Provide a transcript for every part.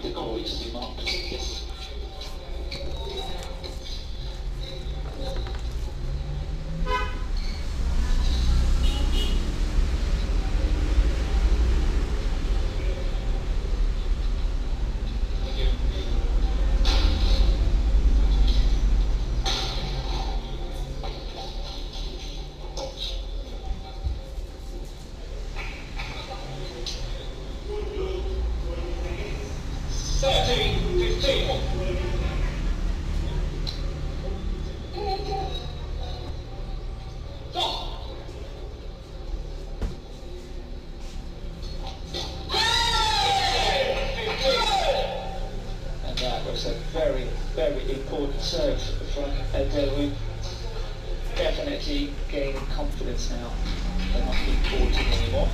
the goal to be marked. Yes. A very, very important serve from Delvaux. Definitely gaining confidence now. They're not importing anymore.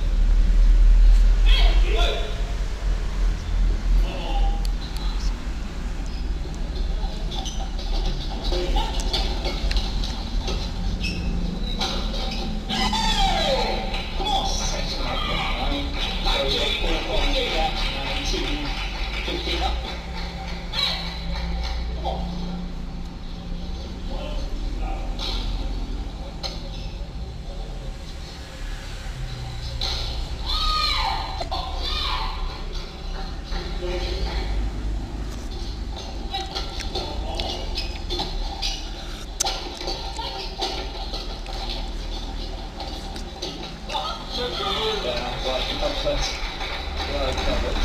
Well covered.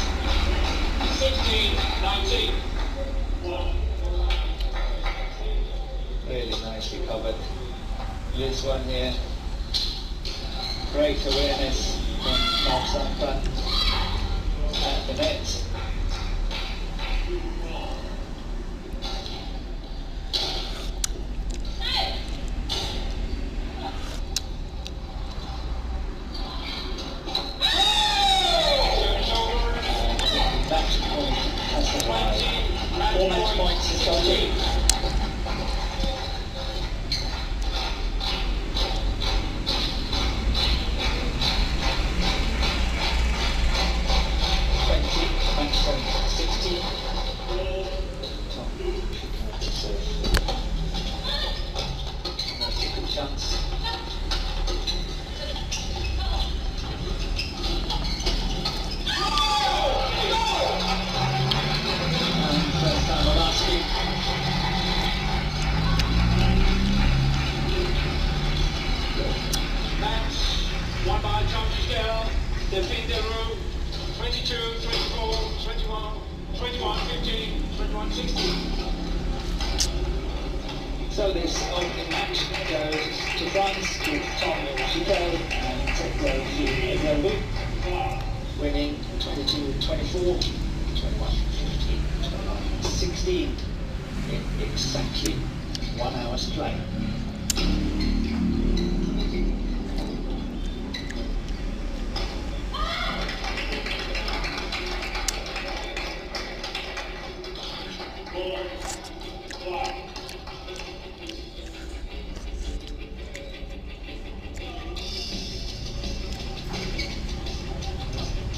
16-19. Really nicely covered. This one here. Great awareness from Mark Zampa at the net. All match points to Scotty. Match point 16. That's a good chance. Won by Jean-Michel, Delphine 22, 24, 21, 21, 15, 21, 16. So this opening match goes to France with Tom Chico and Teclo Delvaux, winning 22, 24, 21, 15, 21, 16 in exactly 1 hour's play.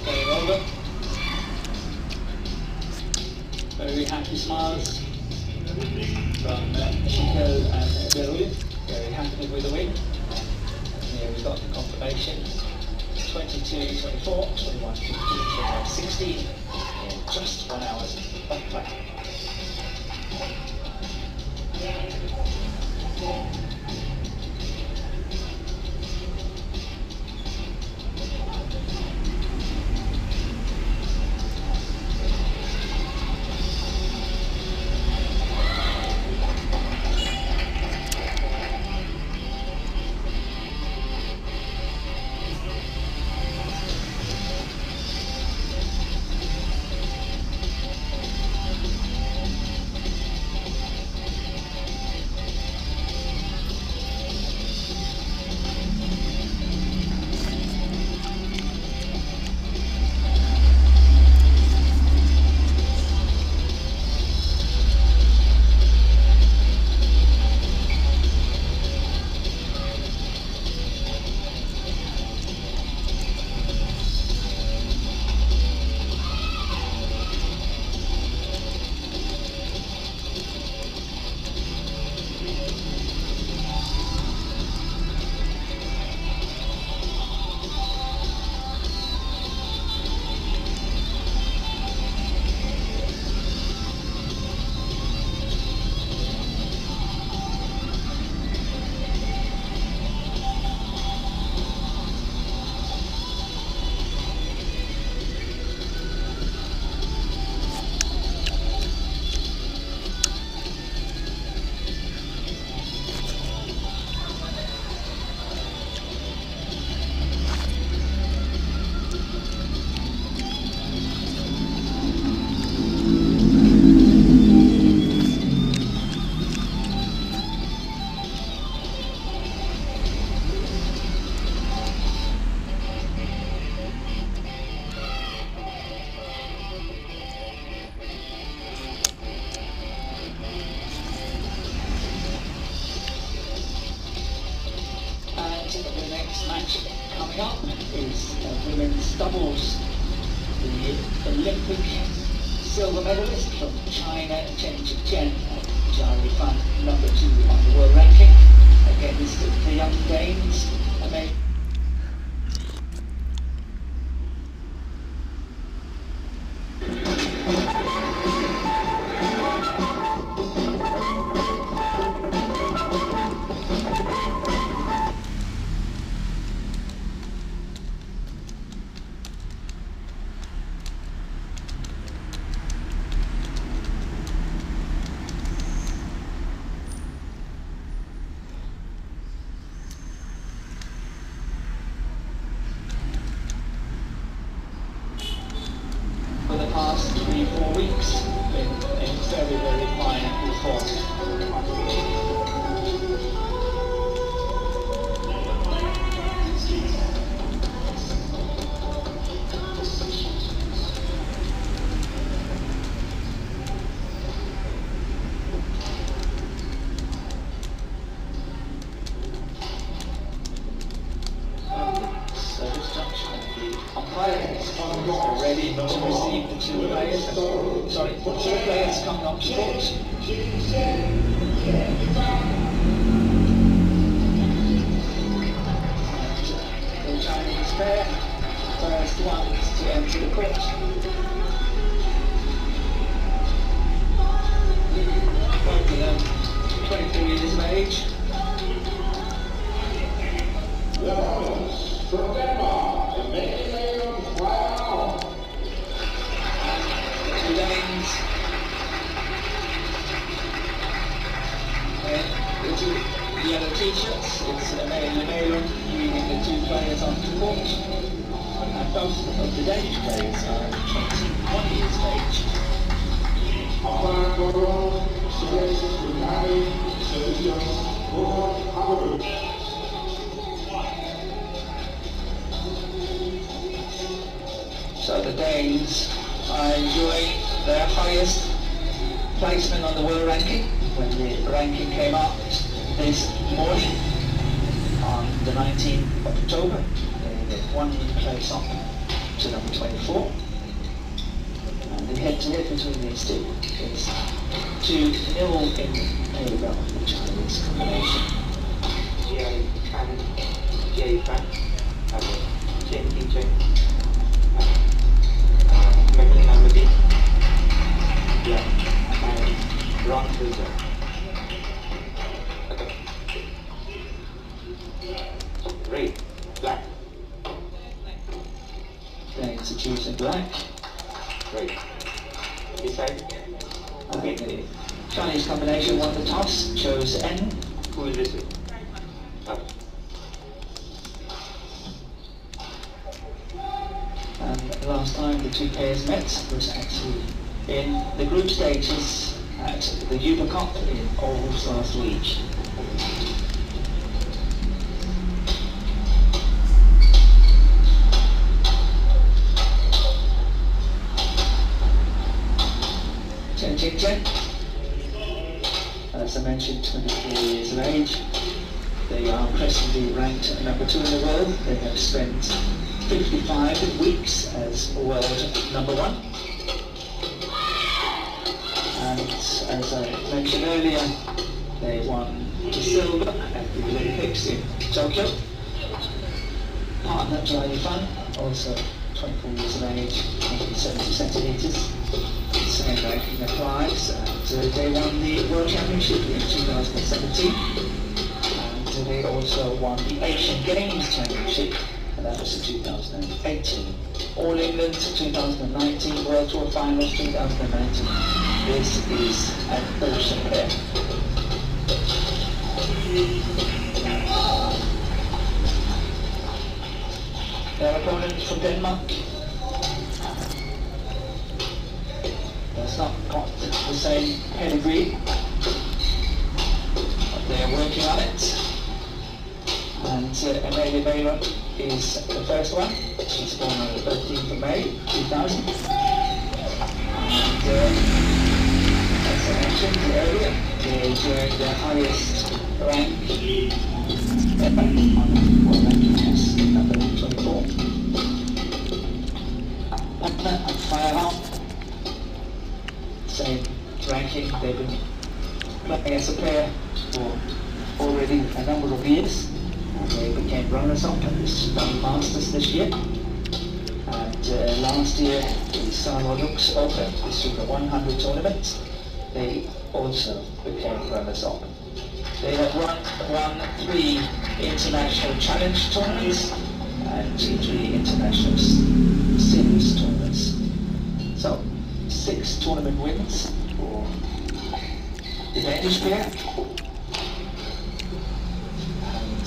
Going over. Very happy smiles from Chico and Delvaux. Very happy with the win. And here we've got the confirmation. 22, 24, 21, 15, 21, 16 in just 1 hour's of play. women's doubles. The Olympic silver medalist from China, Chen Zhiqian, and Jia Yifan, number 2 on the world ranking. Against the young Danes. For the past 3-4 weeks, been in very, very fine form. Are ready to receive the 2 players. Sorry, 4 players coming on to court. The Chinese pair, first ones to enter the court. Both of them 23 years of age. From Denmark, the Danes. The yellow t-shirts, it's Amelia Mayland leading the 2 players on to court. And both of the Danish players are 21 years of age. So the Danes are enjoying their highest placement on the world ranking. When the ranking came out this morning on the 19th of October, they get 1 place up to number 24. And the head-to-head between these two is 2-0 in favour of the Chinese combination. Jia Yifan, Chen Zhiqian, Megan Hamadi, and Ron Fraser. Red, black. Danes are choosing black. Red. Beside. The Chinese combination won the toss, chose N. Who will receive? And last time the 2 pairs met was actually in the group stages at the Uber Cup in Aarhus last week. Chen Zhiqian, as I mentioned, 24 years of age. They are presently ranked at number 2 in the world. They have spent 55 weeks as world number 1. And as I mentioned earlier, they won the silver at the Olympics in Tokyo. Partner Jia Yifan, also 24 years of age, 170 centimetres. Same ranking applies, and they won the World Championship in 2017. And they also won the Asian Games Championship, and that was in 2018. All England 2019, World Tour Finals 2019. This is an awesome pair. Their opponent from Denmark has not got the same pedigree, but they are working on it. And Amelia Mayland is the first one. She's born on the 13th of May 2000. And as I mentioned earlier, they enjoyed their highest rank ever on the world ranking test, number 24. partner and Firearm. Same ranking, they've been playing as a pair for already a number of years. And they became runners-up at this Masters this year. And last year, the Sawa Lux Open, the Super 100 tournament, they also became runners-up. They have won 3 international challenge tournaments and 3 international singles tournaments. So 6 tournament wins for the Danish pair. And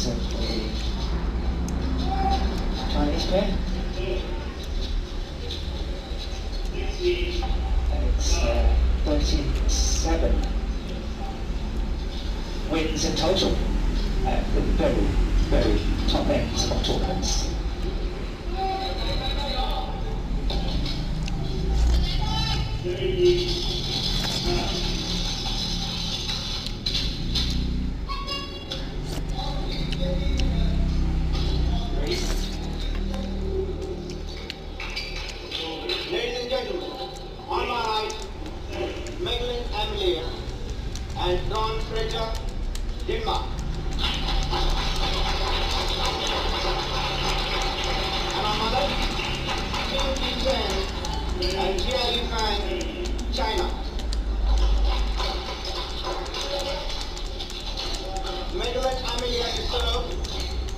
for the Chinese pair, it's 37 wins in total at the very, very top ends of tournaments. Ladies and gentlemen, on my right, Meglin Amelia and Ron Fraser, Denmark. And on my left, Timothy Chen and Jia Yifan, China. Meglin Amelia to serve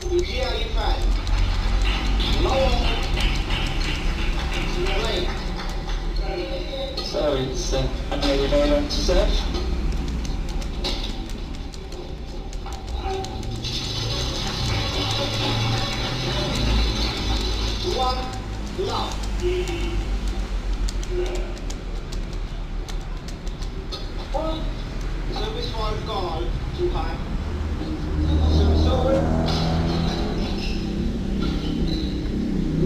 to Jia Yifan. Lower. So it's Amelia Baylor to serve. One love. Service for call too high. Service over.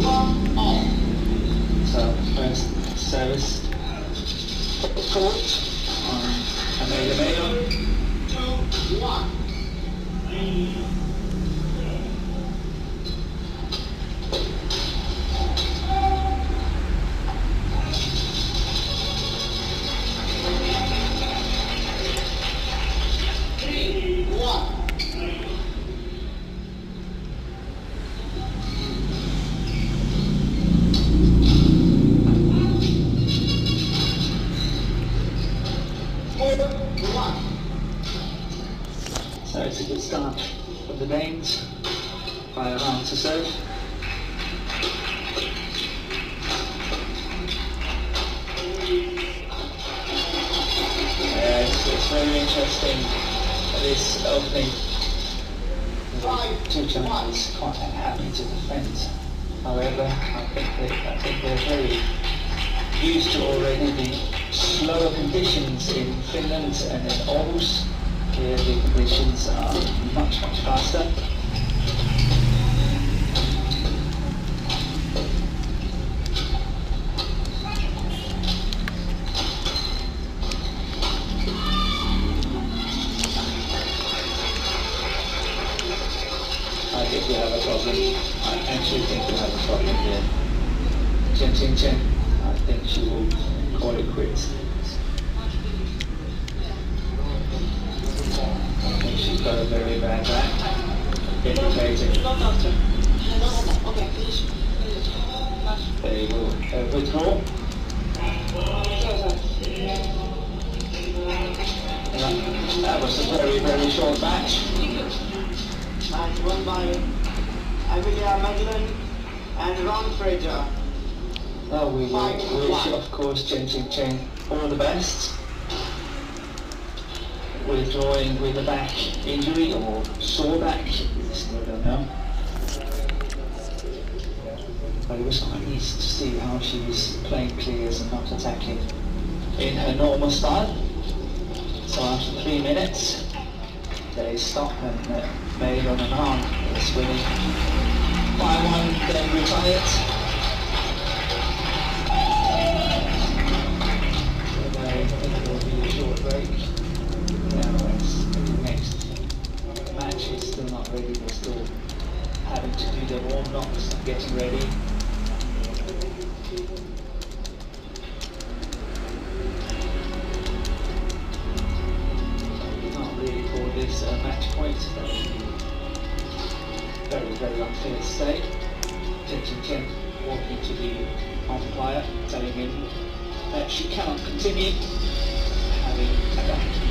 One off. So first service court on Amelia Baylor. 2-1. So it's a good start for the Danes. Firearm to serve. It's very interesting, this opening. The 2 Chinese quite happy to defend. However, I think they're very used to already the slower conditions in Finland and in Aarhus. Here the conditions are much faster. I think we have a problem. I actually think we have a problem here. Chen Chen, I think she will call it quits. I think she's got a very bad back, indicating they will withdraw. That was a very, very short match. Match won by Amelia Meglin and Ron Fraser. Oh, we wish, of course, Chen Chen all the best. Withdrawing with a back injury or sore back, we still don't know. But it was quite easy to see how she was playing clears and not attacking in her normal style. So after 3 minutes, they stop and Baylor and Hahn is winning 5-1, then retired. So I think there will be a short break. Next match is still not ready, they're still having to do their warm-ups and getting ready. is a match point. Very, very unclear state. Chen Chen walking to the umpire, telling him that she cannot continue having a back.